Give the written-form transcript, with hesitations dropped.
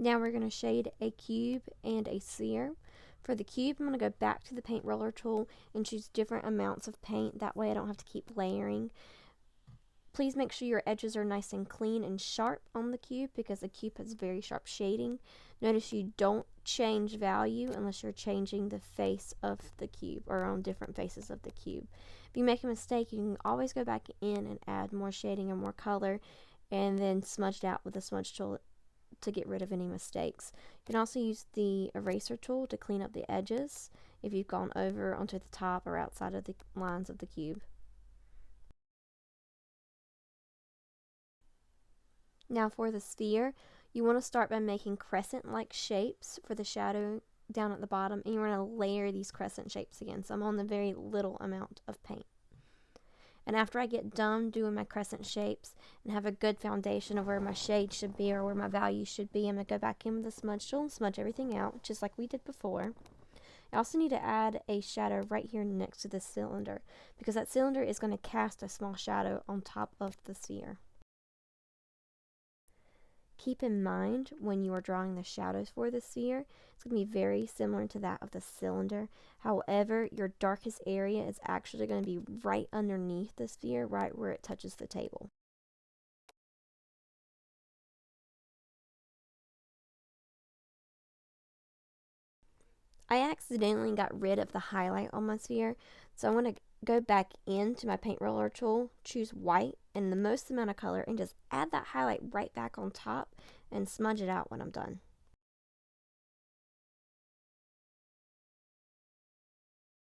Now we're going to shade a cube and a sphere. For the cube, I'm going to go back to the paint roller tool and choose different amounts of paint. That way I don't have to keep layering. Please make sure your edges are nice and clean and sharp on the cube because the cube has very sharp shading. Notice you don't change value unless you're changing the face of the cube or on different faces of the cube. If you make a mistake, you can always go back in and add more shading or more color and then smudge it out with the smudge tool to get rid of any mistakes. You can also use the eraser tool to clean up the edges if you've gone over onto the top or outside of the lines of the cube. Now for the sphere, you want to start by making crescent-like shapes for the shadow down at the bottom, and you want to layer these crescent shapes again. So I'm on the very little amount of paint. And after I get done doing my crescent shapes and have a good foundation of where my shade should be or where my value should be, I'm going to go back in with the smudge tool and smudge everything out, just like we did before. I also need to add a shadow right here next to the cylinder, because that cylinder is going to cast a small shadow on top of the sphere. Keep in mind when you are drawing the shadows for the sphere, it's going to be very similar to that of the cylinder. However, your darkest area is actually going to be right underneath the sphere, right where it touches the table. I accidentally got rid of the highlight on my sphere, so I'm going to go back into my paint roller tool, choose white and the most amount of color, and just add that highlight right back on top and smudge it out when I'm done.